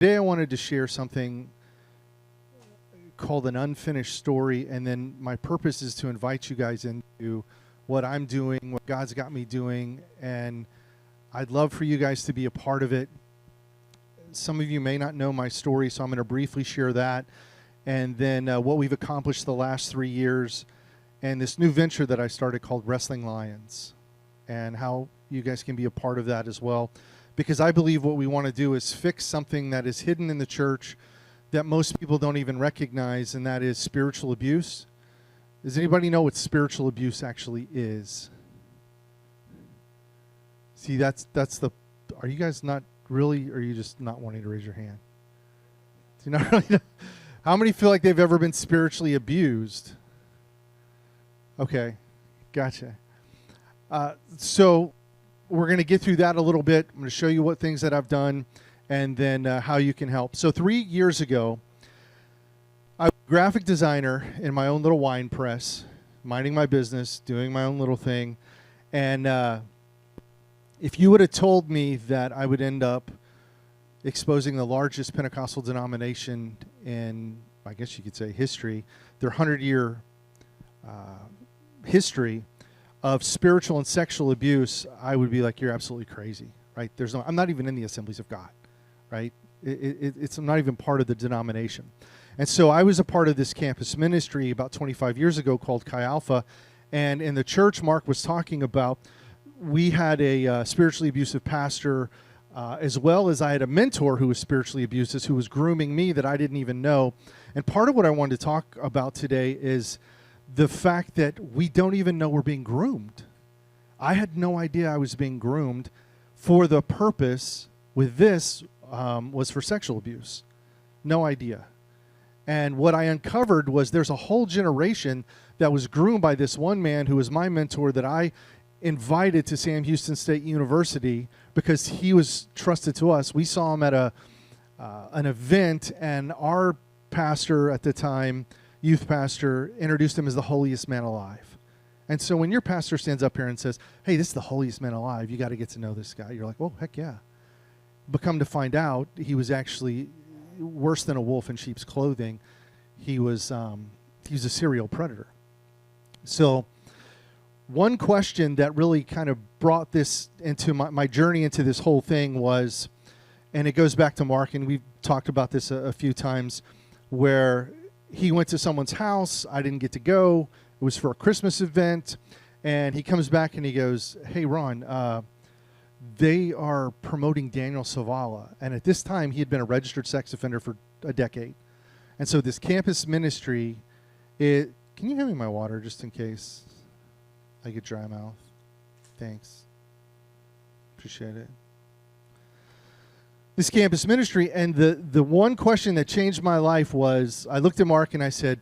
Today I wanted to share something called an unfinished story, and then my purpose is to invite you guys into what I'm doing, what God's got me doing, and I'd love for you guys to be a part of it. Some of you may not know my story, so I'm going to briefly share that, and then what we've accomplished the last 3 years, and this new venture that I started called Wrestling Lions, and how you guys can be a part of that as well. Because I believe what we want to do is fix something that is hidden in the church that most people don't even recognize, and that is spiritual abuse. Does anybody know what spiritual abuse actually is? See, that's the, are you guys not really, or are you just not wanting to raise your hand? Do you not really know? How many feel like they've ever been spiritually abused? Okay, gotcha. So we're going to get through that a little bit. I'm going to show you what things that I've done and then how you can help. So 3 years ago, I was a graphic designer in my own little wine press, minding my business, doing my own little thing. And if you would have told me that I would end up exposing the largest Pentecostal denomination in, I guess you could say, history, their 100-year history of spiritual and sexual abuse, I would be like, you're absolutely crazy, right? I'm not even in the Assemblies of God, right? I'm not even part of the denomination. And so I was a part of this campus ministry about 25 years ago called Chi Alpha, and in the church Mark was talking about, we had a spiritually abusive pastor, as well as I had a mentor who was spiritually abusive, who was grooming me that I didn't even know. And part of what I wanted to talk about today is the fact that we don't even know we're being groomed. I had no idea I was being groomed for the purpose with this was for sexual abuse. No idea. And what I uncovered was there's a whole generation that was groomed by this one man who was my mentor that I invited to Sam Houston State University because he was trusted to us. We saw him at an event, and our pastor at the time, youth pastor, introduced him as the holiest man alive. And so when your pastor stands up here and says, hey, this is the holiest man alive, you got to get to know this guy. You're like, oh, heck yeah. But come to find out, he was actually worse than a wolf in sheep's clothing. He was a serial predator. So one question that really kind of brought this into my journey into this whole thing was, and it goes back to Mark, and we've talked about this a few times, where he went to someone's house. I didn't get to go. It was for a Christmas event. And he comes back and he goes, hey, Ron, they are promoting Daniel Savala. And at this time, he had been a registered sex offender for a decade. And so this campus ministry, can you hand me my water just in case I get dry mouth? Thanks. Appreciate it. This campus ministry, and the one question that changed my life was, I looked at Mark and I said,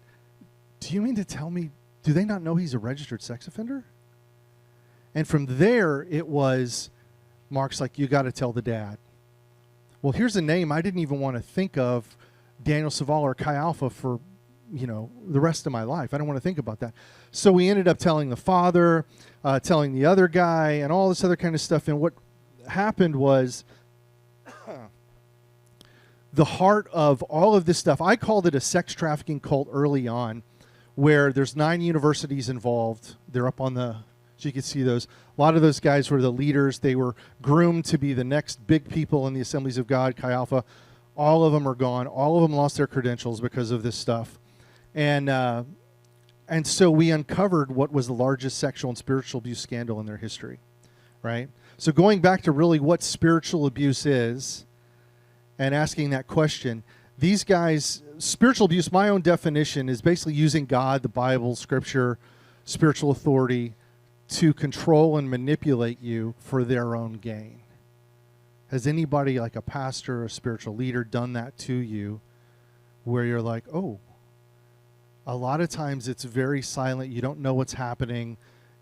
do you mean to tell me, do they not know he's a registered sex offender? And from there, it was, Mark's like, you got to tell the dad. Well, here's a name I didn't even want to think of, Daniel Savala or Chi Alpha, for the rest of my life. I don't want to think about that. So we ended up telling the father, telling the other guy, and all this other kind of stuff. And what happened was, the heart of all of this stuff, I called it a sex trafficking cult early on, where there's 9 universities involved. They're up on so you can see those. A lot of those guys were the leaders. They were groomed to be the next big people in the Assemblies of God, Chi Alpha. All of them are gone. All of them lost their credentials because of this stuff. And so we uncovered what was the largest sexual and spiritual abuse scandal in their history, right? So going back to really what spiritual abuse is, and asking that question, these guys, spiritual abuse, my own definition, is basically using God, the Bible, Scripture, spiritual authority to control and manipulate you for their own gain. Has anybody, like a pastor or a spiritual leader, done that to you where you're like, oh, a lot of times it's very silent, you don't know what's happening,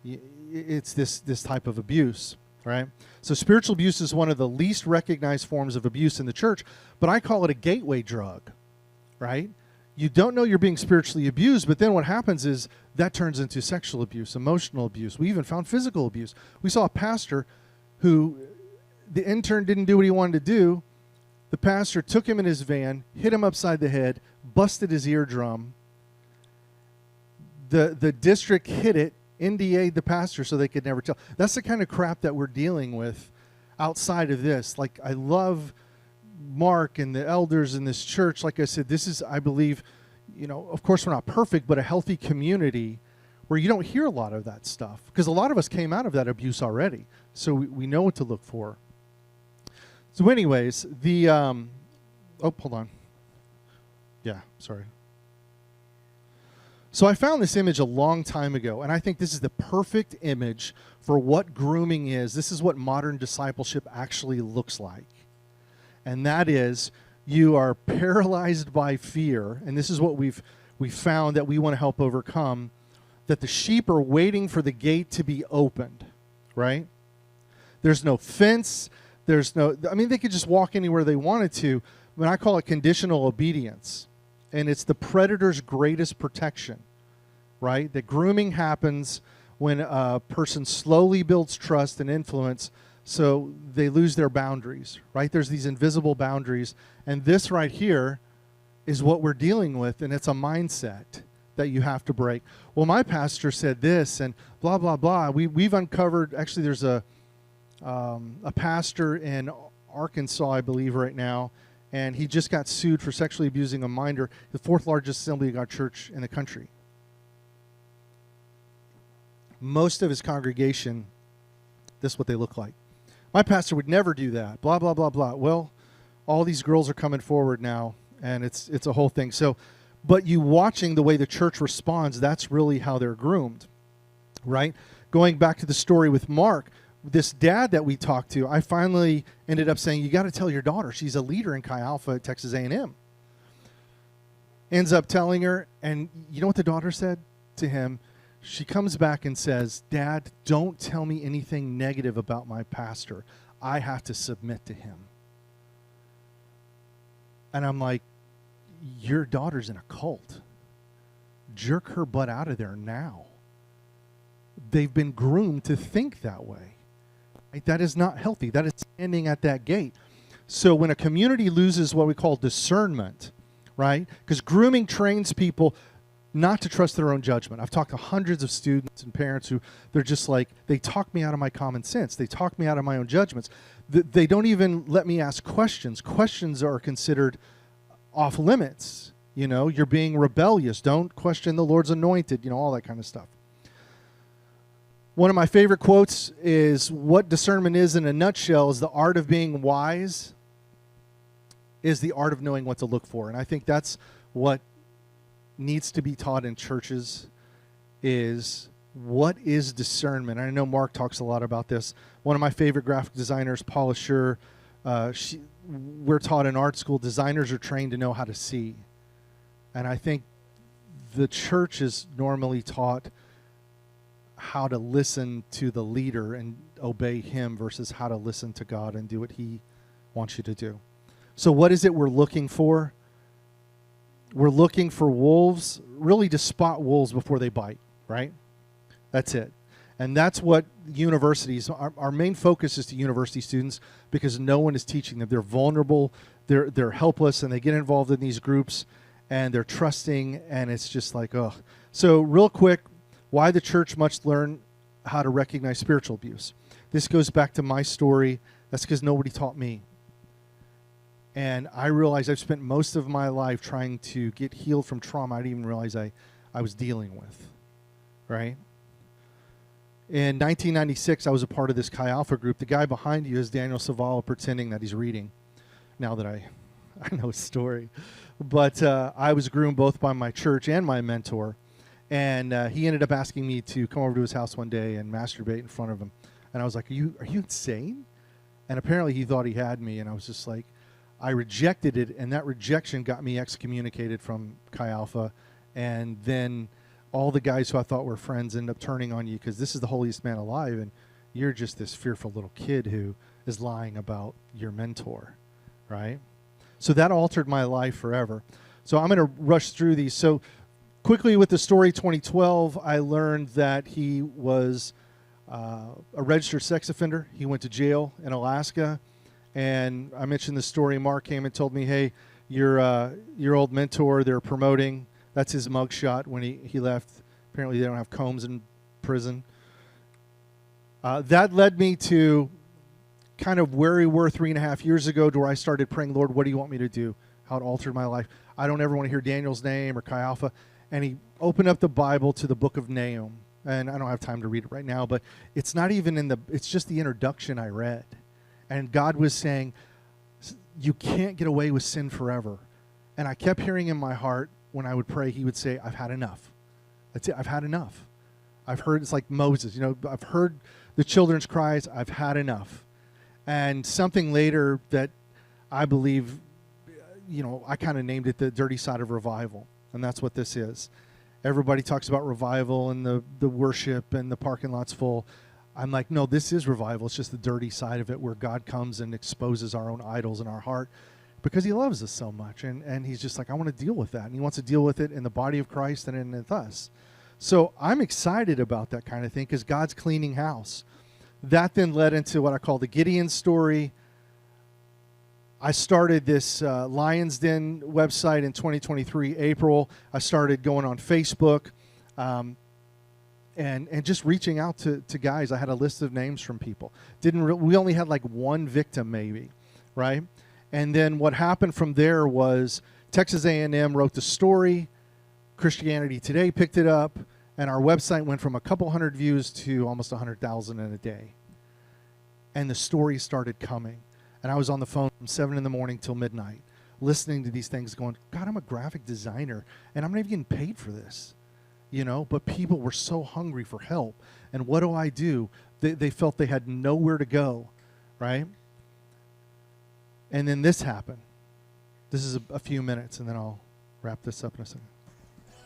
it's this type of abuse. Right? So spiritual abuse is one of the least recognized forms of abuse in the church, but I call it a gateway drug, right? You don't know you're being spiritually abused, but then what happens is that turns into sexual abuse, emotional abuse. We even found physical abuse. We saw a pastor who, the intern didn't do what he wanted to do, The pastor took him in his van, hit him upside the head, busted his eardrum. The district hid it, NDA'd the pastor so they could never tell. That's the kind of crap that we're dealing with outside of this. Like, I love Mark and the elders in this church. Like I said, this is, I believe, of course we're not perfect, but a healthy community where you don't hear a lot of that stuff. Because a lot of us came out of that abuse already. So we know what to look for. So anyways, hold on. Yeah, sorry. So I found this image a long time ago, and I think this is the perfect image for what grooming is. This is what modern discipleship actually looks like. And that is, you are paralyzed by fear, and this is what we've found that we want to help overcome, that the sheep are waiting for the gate to be opened, right? There's no fence. They could just walk anywhere they wanted to, but I call it conditional obedience. And it's the predator's greatest protection, right? That grooming happens when a person slowly builds trust and influence, so they lose their boundaries, right? There's these invisible boundaries. And this right here is what we're dealing with, and it's a mindset that you have to break. Well, my pastor said this, and blah, blah, blah. We've uncovered, actually there's a pastor in Arkansas, I believe, right now, and he just got sued for sexually abusing a minor, the fourth largest Assembly of God church in the country. Most of his congregation, this is what they look like. My pastor would never do that, blah, blah, blah, blah. Well, all these girls are coming forward now, and it's a whole thing. So, but you watching the way the church responds, that's really how they're groomed, right? Going back to the story with Mark, this dad that we talked to, I finally ended up saying, you got to tell your daughter. She's a leader in Chi Alpha at Texas A&M. Ends up telling her, and you know what the daughter said to him? She comes back and says, Dad, don't tell me anything negative about my pastor. I have to submit to him. And I'm like, your daughter's in a cult. Jerk her butt out of there now. They've been groomed to think that way. Right? That is not healthy. That is standing at that gate. So when a community loses what we call discernment, right? Because grooming trains people not to trust their own judgment. I've talked to hundreds of students and parents who they're just like, they talk me out of my common sense. They talk me out of my own judgments. They don't even let me ask questions. Questions are considered off limits. You're being rebellious. Don't question the Lord's anointed, all that kind of stuff. One of my favorite quotes is, what discernment is in a nutshell is the art of being wise is the art of knowing what to look for. And I think that's what needs to be taught in churches, is what is discernment. And I know Mark talks a lot about this. One of my favorite graphic designers, Paula Schur, we're taught in art school, designers are trained to know how to see. And I think the church is normally taught how to listen to the leader and obey him versus how to listen to God and do what he wants you to do. So what is it we're looking for? We're looking for wolves, really to spot wolves before they bite, right? That's it. And that's what universities, our main focus is to university students because no one is teaching them. They're vulnerable, they're helpless, and they get involved in these groups, and they're trusting, and it's just like, ugh. So real quick, why the church must learn how to recognize spiritual abuse. This goes back to my story. That's because nobody taught me. And I realized I've spent most of my life trying to get healed from trauma I didn't even realize I was dealing with, right? In 1996, I was a part of this Chi Alpha group. The guy behind you is Daniel Savala pretending that he's reading, now that I know his story. But I was groomed both by my church and my mentor. And he ended up asking me to come over to his house one day and masturbate in front of him. And I was like, are you insane? And apparently he thought he had me. And I was just like, I rejected it. And that rejection got me excommunicated from Chi Alpha. And then all the guys who I thought were friends end up turning on you because this is the holiest man alive. And you're just this fearful little kid who is lying about your mentor, right? So that altered my life forever. So I'm going to rush through these. So quickly with the story, 2012, I learned that he was a registered sex offender. He went to jail in Alaska, And I mentioned the story. Mark came and told me, hey, your old mentor, they're promoting. That's his mugshot when he left. Apparently they don't have combs in prison. That led me to kind of where we were 3.5 years ago, to where I started praying, Lord, what do you want me to do? How it altered my life. I don't ever want to hear Daniel's name or Chi Alpha. And he opened up the Bible to the book of Nahum. And I don't have time to read it right now, but it's not even it's just the introduction I read. And God was saying, you can't get away with sin forever. And I kept hearing in my heart, when I would pray, he would say, I've had enough. That's it, I've had enough. I've heard, it's like Moses, I've heard the children's cries, I've had enough. And something later that I believe, I kind of named it the dirty side of revival. And that's what this is. Everybody talks about revival and the worship and the parking lot's full. I'm like, no, this is revival. It's just the dirty side of it, where God comes and exposes our own idols in our heart because he loves us so much. And he's just like, I want to deal with that. And he wants to deal with it in the body of Christ and in us. So I'm excited about that kind of thing because God's cleaning house. That then led into what I call the Gideon story. I started this Lion's Den website in 2023, April. I started going on Facebook and just reaching out to guys. I had a list of names from people. We only had like one victim maybe, right? And then what happened from there was Texas A&M wrote the story, Christianity Today picked it up, and our website went from a couple hundred views to almost 100,000 in a day. And the story started coming. And I was on the phone from 7 in the morning till midnight, listening to these things going, God, I'm a graphic designer, and I'm not even getting paid for this. But people were so hungry for help. And what do? They felt they had nowhere to go, right? And then this happened. This is a few minutes, and then I'll wrap this up in a second.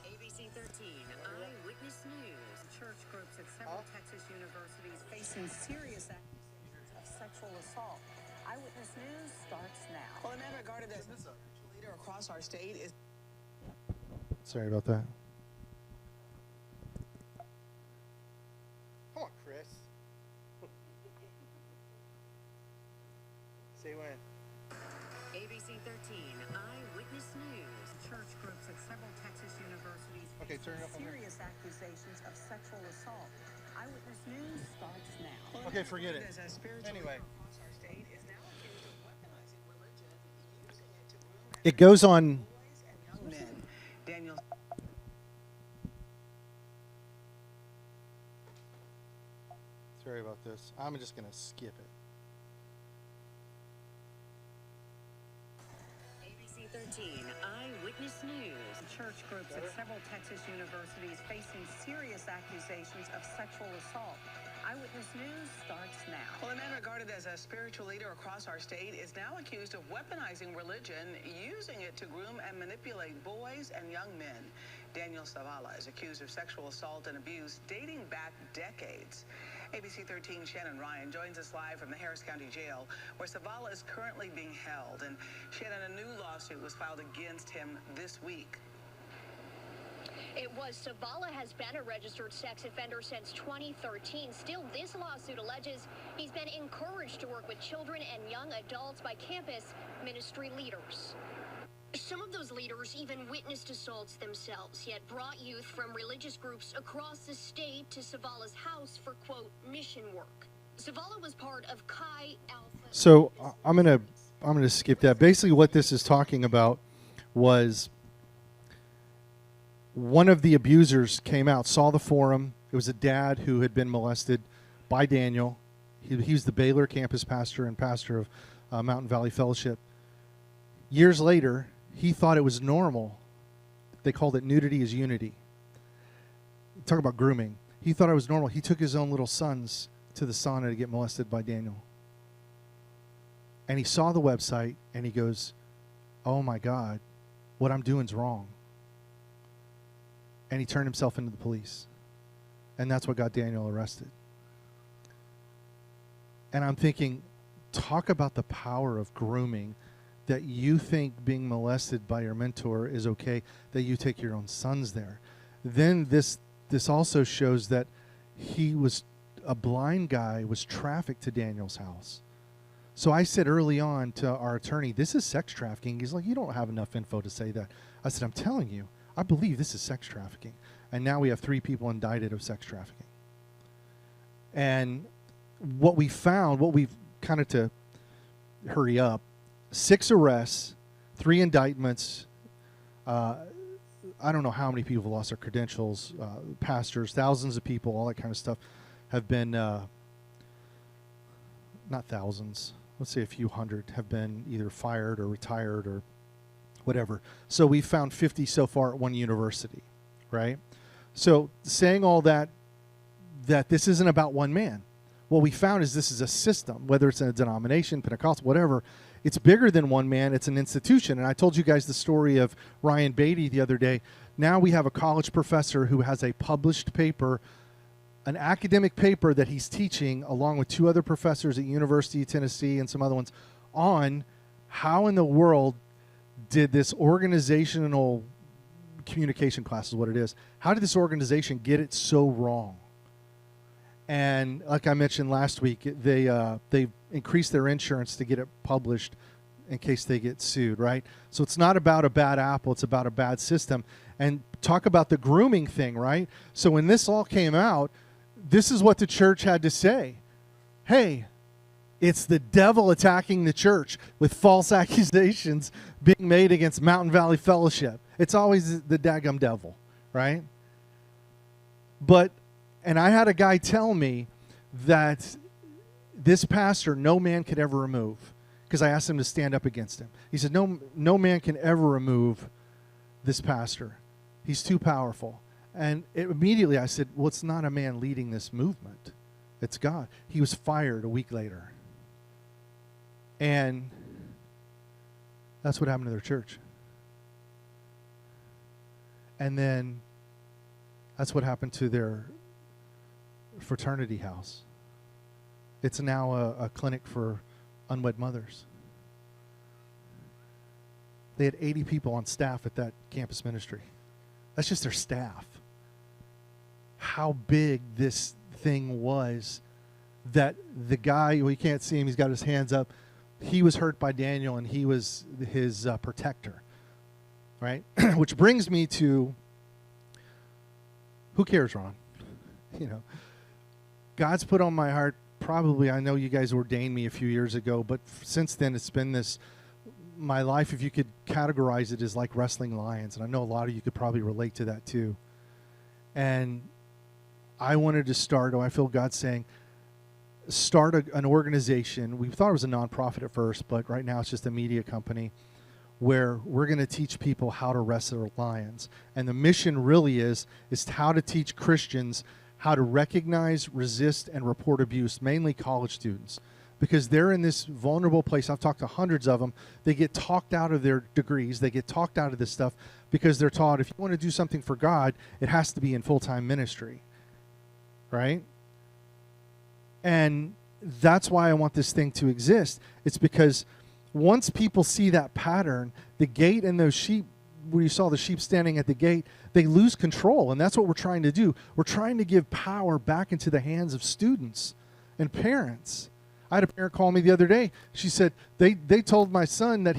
ABC 13, Eyewitness News. Church groups at several Texas universities facing serious accusations of sexual assault. Eyewitness News starts now. Well, a man regarded as a leader across our state is... Sorry about that. Come on, Chris. Say when. ABC 13, Eyewitness News. Church groups at several Texas universities Turn it up on serious accusations of sexual assault. Eyewitness News starts now. Okay, forget it. Anyway. It goes on. Daniel. Sorry about this. I'm just going to skip it. ABC 13, Eyewitness News. Church groups at several Texas universities facing serious accusations of sexual assault. Eyewitness News starts now. Well, a man regarded as a spiritual leader across our state is now accused of weaponizing religion, using it to groom and manipulate boys and young men. Daniel Zavala is accused of sexual assault and abuse dating back decades. ABC 13 Shannon Ryan joins us live from the Harris County Jail, where Zavala is currently being held. And Shannon, a new lawsuit was filed against him this week. It was. Zavala has been a registered sex offender since 2013. Still, this lawsuit alleges he's been encouraged to work with children and young adults by campus ministry leaders. Some of those leaders even witnessed assaults themselves, yet brought youth from religious groups across the state to Zavala's house for, quote, mission work. Zavala was part of Chi Alpha. So I'm gonna skip that. Basically, what this is talking about was one of the abusers came out, saw the forum. It was a dad who had been molested by Daniel. He was the Baylor campus pastor and pastor of Mountain Valley Fellowship. Years later, he thought it was normal. They called it nudity is unity. Talk about grooming. He thought it was normal. He took his own little sons to the sauna to get molested by Daniel. And he saw the website and he goes, oh my God, what I'm doing is wrong. And he turned himself into the police. And that's what got Daniel arrested. And I'm thinking, talk about the power of grooming, that you think being molested by your mentor is okay, that you take your own sons there. Then this also shows that a blind guy was trafficked to Daniel's house. So I said early on to our attorney, this is sex trafficking. He's like, you don't have enough info to say that. I said, I'm telling you, I believe this is sex trafficking. And now we have 3 people indicted of sex trafficking. And what we found, what we've kind of, to hurry up, 6 arrests, 3 indictments. I don't know how many people have lost their credentials, pastors, thousands of people, all that kind of stuff have been, not thousands, let's say a few hundred have been either fired or retired or whatever. So we found 50 so far at one university, right? So saying all that this isn't about one man. What we found is this is a system, whether it's in a denomination, Pentecostal, whatever. It's bigger than one man. It's an institution. And I told you guys the story of Ryan Beatty the other day. Now we have a college professor who has a published paper, an academic paper that he's teaching along with 2 other professors at University of Tennessee and some other ones on how in the world did this organizational communication class is what it is. How did this organization get it so wrong? And like I mentioned last week, they increased their insurance to get it published in case they get sued, right? So it's not about a bad apple, it's about a bad system. And talk about the grooming thing, right? So when this all came out, this is what the church had to say. Hey, it's the devil attacking the church with false accusations being made against Mountain Valley Fellowship. It's always the daggum devil, right? And I had a guy tell me that this pastor, no man could ever remove, because I asked him to stand up against him. He said, no man can ever remove this pastor. He's too powerful. And immediately I said, well, it's not a man leading this movement. It's God. He was fired a week later. And that's what happened to their church. And then that's what happened to their fraternity house. It's now a clinic for unwed mothers. They had 80 people on staff at that campus ministry. That's just their staff. How big this thing was, that the guy, well, you can't see him, he's got his hands up. He was hurt by Daniel, and he was his protector, right? Which brings me to, who cares, Ron? God's put on my heart, probably, I know you guys ordained me a few years ago, but since then it's been this, my life, if you could categorize it, is like wrestling lions. And I know a lot of you could probably relate to that too. And I wanted to start, I feel God saying, start an organization. We thought it was a nonprofit at first, but right now it's just a media company where we're going to teach people how to wrestle lions. And the mission really is how to teach Christians how to recognize, resist, and report abuse, mainly college students, because they're in this vulnerable place. I've talked to hundreds of them. They get talked out of their degrees. They get talked out of this stuff because they're taught, if you want to do something for God, it has to be in full-time ministry, right? And that's why I want this thing to exist. It's because once people see that pattern, the gate and those sheep, where you saw the sheep standing at the gate, they lose control. And that's what we're trying to do. We're trying to give power back into the hands of students and parents. I had a parent call me the other day. She said, they told my son that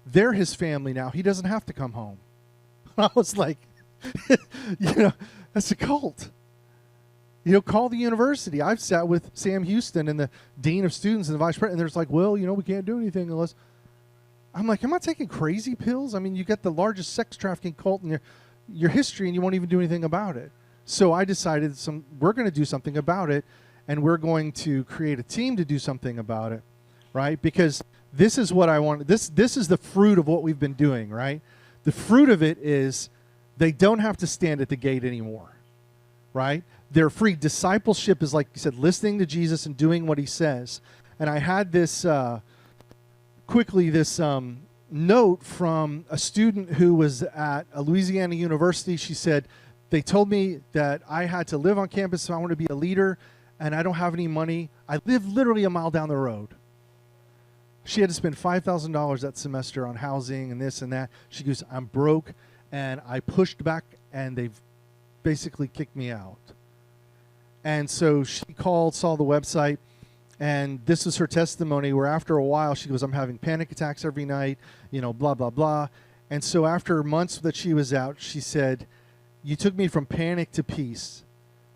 they're his family now. He doesn't have to come home. I was like, that's a cult. Call the university. I've sat with Sam Houston and the dean of students and the vice president, and there's like, well, we can't do anything unless. I'm like, am I taking crazy pills? I mean, you got the largest sex trafficking cult in your history, and you won't even do anything about it. So I decided we're going to do something about it, and we're going to create a team to do something about it, right? Because this is what I want. This is the fruit of what we've been doing, right? The fruit of it is they don't have to stand at the gate anymore, right? They're free. Discipleship is, like you said, listening to Jesus and doing what he says. And I had this, this note from a student who was at a Louisiana university. She said, they told me that I had to live on campus, so I want to be a leader, and I don't have any money. I live literally a mile down the road. She had to spend $5,000 that semester on housing and this and that. She goes, I'm broke, and I pushed back, and they've basically kicked me out. And so she called, saw the website, And this was her testimony where after a while she goes, I'm having panic attacks every night, blah, blah, blah. And so after months that she was out, she said, you took me from panic to peace,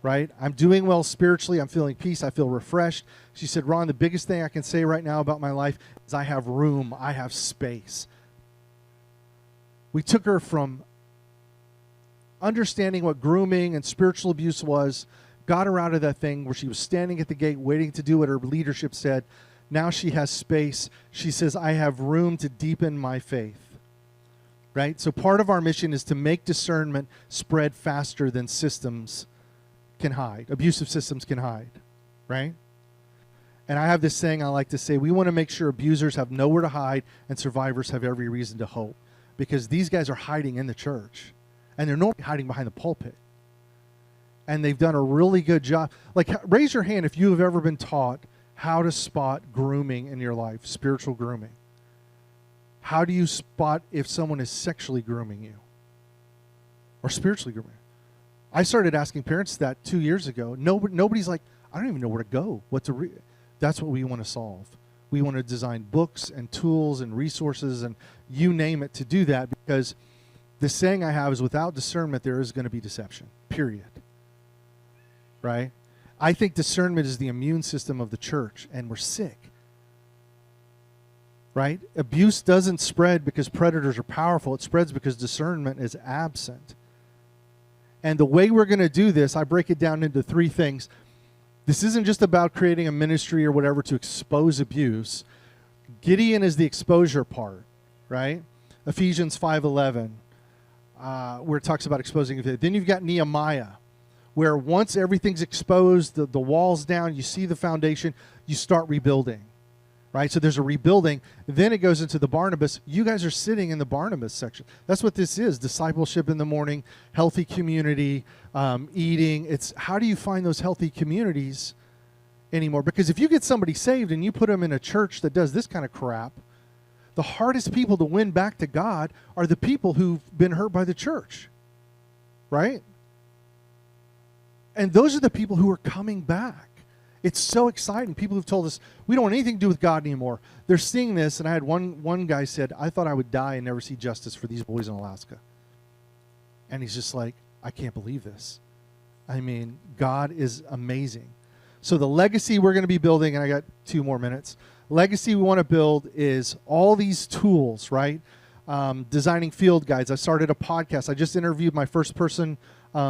right? I'm doing well spiritually. I'm feeling peace. I feel refreshed. She said, Ron, the biggest thing I can say right now about my life is I have room. I have space. We took her from understanding what grooming and spiritual abuse was, got her out of that thing where she was standing at the gate waiting to do what her leadership said. Now she has space. She says, I have room to deepen my faith. Right? So part of our mission is to make discernment spread faster than systems can hide. Abusive systems can hide. Right? And I have this saying I like to say, we want to make sure abusers have nowhere to hide and survivors have every reason to hope. Because these guys are hiding in the church. And they're normally hiding behind the pulpit. And they've done a really good job. Like, raise your hand if you have ever been taught how to spot grooming in your life, spiritual grooming. How do you spot if someone is sexually grooming you or spiritually grooming you? I started asking parents that 2 years ago. Nobody's like, I don't even know where to go. That's what we want to solve. We want to design books and tools and resources and you name it to do that, because the saying I have is without discernment there is going to be deception, period. Right? I think discernment is the immune system of the church, and we're sick. Right? Abuse doesn't spread because predators are powerful. It spreads because discernment is absent. And the way we're going to do this, I break it down into 3 things. This isn't just about creating a ministry or whatever to expose abuse. Gideon is the exposure part, right? Ephesians 5:11, where it talks about exposing it. Then you've got Nehemiah, where once everything's exposed, the wall's down, you see the foundation, you start rebuilding. Right? So there's a rebuilding. Then it goes into the Barnabas. You guys are sitting in the Barnabas section. That's what this is. Discipleship in the morning, healthy community, eating. It's how do you find those healthy communities anymore? Because if you get somebody saved and you put them in a church that does this kind of crap, the hardest people to win back to God are the people who've been hurt by the church. Right? And those are the people who are coming back. It's so exciting. People have told us, we don't want anything to do with God anymore. They're seeing this, and I had one guy said, I thought I would die and never see justice for these boys in Alaska. And he's just like, I can't believe this. I mean, God is amazing. So the legacy we're going to be building, and I got 2 more minutes. Legacy we want to build is all these tools, right? Designing field guides. I started a podcast. I just interviewed my first person,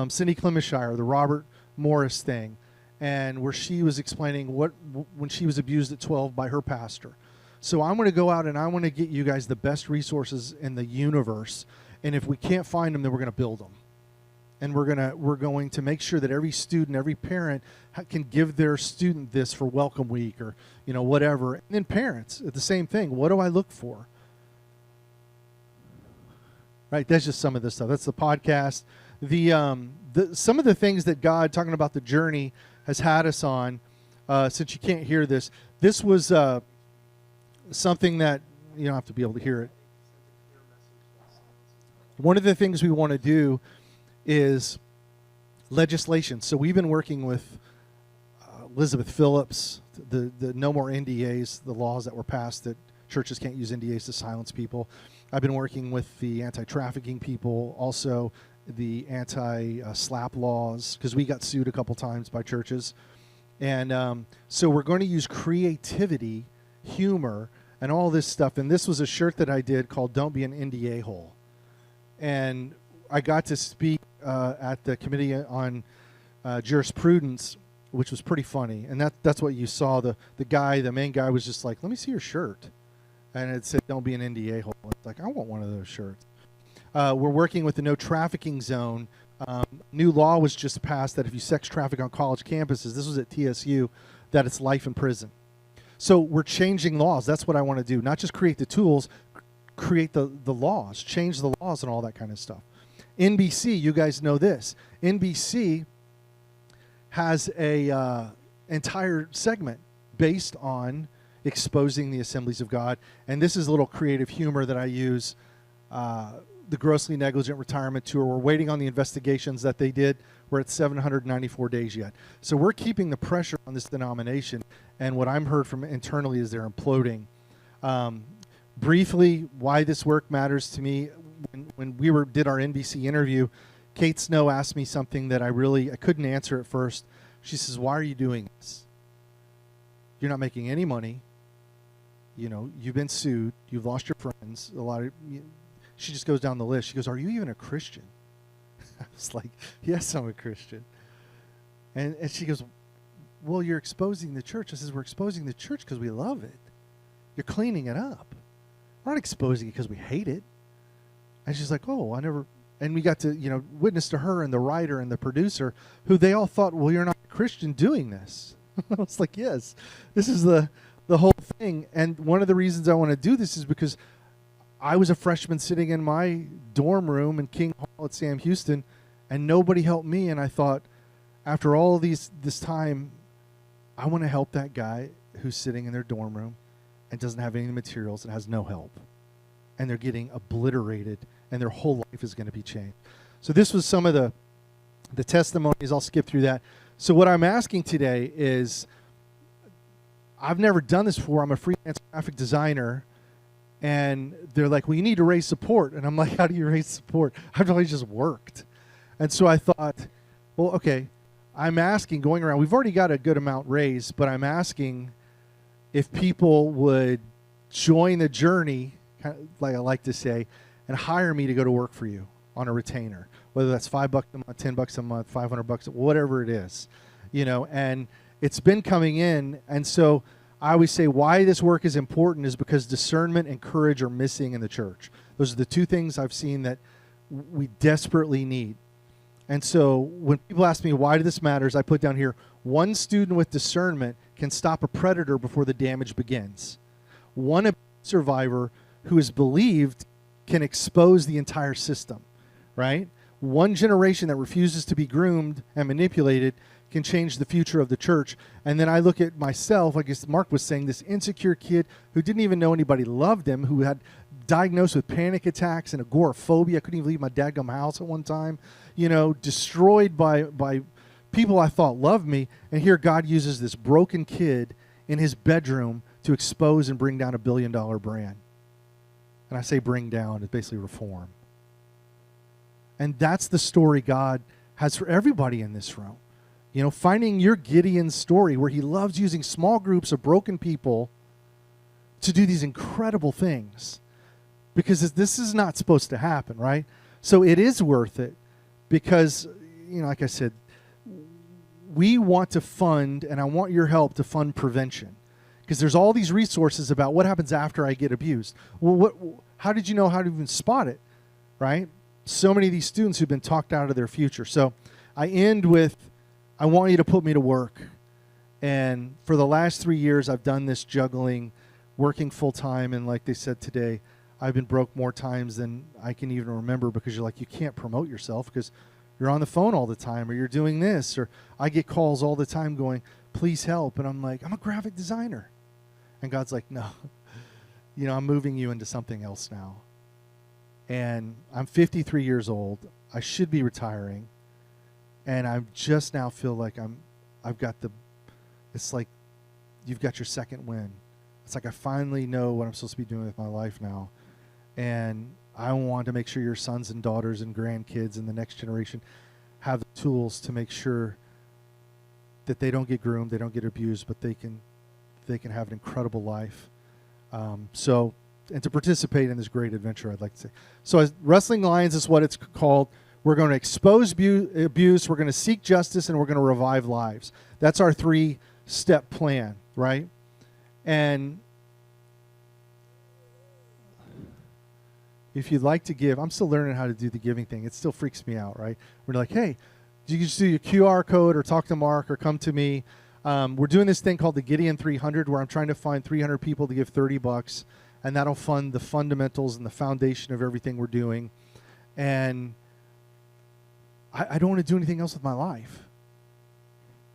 Cindy Clemenshire, the Robert Morris thing. And where she was explaining when she was abused at 12 by her pastor. So I'm going to go out and I want to get you guys the best resources in the universe. And if we can't find them, then we're going to build them. And we're going to make sure that every student, every parent can give their student this for Welcome Week or whatever. And then parents, the same thing. What do I look for? Right, that's just some of this stuff. That's the podcast. Some of the things that God, talking about the journey, has had us on, since you can't hear this. This was something that you don't have to be able to hear it. One of the things we want to do is legislation. So we've been working with Elizabeth Phillips, the No More NDAs, the laws that were passed that churches can't use NDAs to silence people. I've been working with the anti-trafficking people, also the anti-slap laws, because we got sued a couple times by churches. And so we're going to use creativity, humor, and all this stuff. And this was a shirt that I did called Don't Be an NDA Hole. And I got to speak at the Committee on Jurisprudence, which was pretty funny. And that's what you saw. The main guy was just like, let me see your shirt. And it said, don't be an NDA hole. It's like, I want one of those shirts. We're working with the No Trafficking Zone. New law was just passed that if you sex traffic on college campuses, this was at TSU, that it's life in prison. So we're changing laws. That's what I want to do. Not just create the tools, create the laws, change the laws and all that kind of stuff. NBC, you guys know this. NBC has a entire segment based on exposing the Assemblies of God. And this is a little creative humor that I use. the grossly negligent retirement tour. We're waiting on the investigations that they did. We're at 794 days yet. So we're keeping the pressure on this denomination. And what I'm heard from internally is they're imploding. Briefly, why this work matters to me. When we did our NBC interview, Kate Snow asked me something that I couldn't answer at first. She says, "Why are you doing this? You're not making any money. You know, you've been sued. You've lost your friends. She just goes down the list. She goes, "Are you even a Christian?" I was like, "Yes, I'm a Christian." And she goes, "Well, you're exposing the church." I says, "We're exposing the church because we love it. You're cleaning it up. We're not exposing it because we hate it." And she's like, "Oh, I never." And we got to, witness to her and the writer and the producer, who they all thought, "Well, you're not a Christian doing this." I was like, "Yes, this is the whole thing." And one of the reasons I want to do this is because I was a freshman sitting in my dorm room in King Hall at Sam Houston, and nobody helped me. And I thought, after all this time, I want to help that guy who's sitting in their dorm room and doesn't have any materials and has no help. And they're getting obliterated, and their whole life is going to be changed. So this was some of the testimonies. I'll skip through that. So what I'm asking today is, I've never done this before. I'm a freelance graphic designer. And they're like, "Well, you need to raise support." And I'm like, "How do you raise support? I've only just worked." And so I thought, well, okay, I'm asking, going around, we've already got a good amount raised, but I'm asking if people would join the journey, kind of like I like to say, and hire me to go to work for you on a retainer, whether that's $5 a month, $10 a month, $500, whatever it is, and it's been coming in. And so I always say why this work is important is because discernment and courage are missing in the church. Those are the two things I've seen that we desperately need. And so when people ask me why this matters, I put down here, one student with discernment can stop a predator before the damage begins. One survivor who is believed can expose the entire system, right? One generation that refuses to be groomed and manipulated can change the future of the church. And then I look at myself, like Mark was saying, this insecure kid who didn't even know anybody loved him, who had diagnosed with panic attacks and agoraphobia. I couldn't even leave my dadgum house at one time, destroyed by people I thought loved me. And here God uses this broken kid in his bedroom to expose and bring down $1 billion brand. And I say bring down, it's basically reform. And that's the story God has for everybody in this room. Finding your Gideon story where he loves using small groups of broken people to do these incredible things. Because this is not supposed to happen, right? So it is worth it because, like I said, we want to fund, and I want your help to fund prevention. Because there's all these resources about what happens after I get abused. Well, how did you know how to even spot it, right? So many of these students who've been talked out of their future. So I end with, I want you to put me to work. And for the last 3 years, I've done this juggling, working full time. And like they said today, I've been broke more times than I can even remember, because you're like, you can't promote yourself because you're on the phone all the time, or you're doing this, or I get calls all the time going, "Please help." And I'm like, "I'm a graphic designer." And God's like, "No, I'm moving you into something else now." And I'm 53 years old. I should be retiring. And I just now feel like it's like you've got your second win. It's like I finally know what I'm supposed to be doing with my life now. And I want to make sure your sons and daughters and grandkids and the next generation have the tools to make sure that they don't get groomed, they don't get abused, but they can have an incredible life. And to participate in this great adventure, I'd like to say. So Wrestling Lions is what it's called. We're going to expose abuse, we're going to seek justice, and we're going to revive lives. That's our 3-step plan, right? And if you'd like to give, I'm still learning how to do the giving thing. It still freaks me out, right? We're like, hey, you can just do your QR code or talk to Mark or come to me. We're doing this thing called the Gideon 300, where I'm trying to find 300 people to give $30, and that'll fund the fundamentals and the foundation of everything we're doing. And I don't want to do anything else with my life.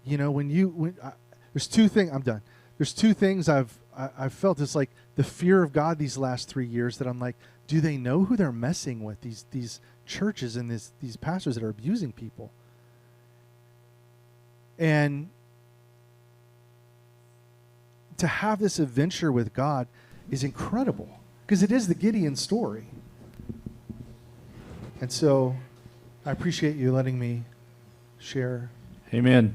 There's two things, I'm done. There's two things I've felt. It's like the fear of God these last 3 years that I'm like, Do they know who they're messing with? These churches and these pastors that are abusing people. And to have this adventure with God is incredible, because it is the Gideon story. And so I appreciate you letting me share. Amen.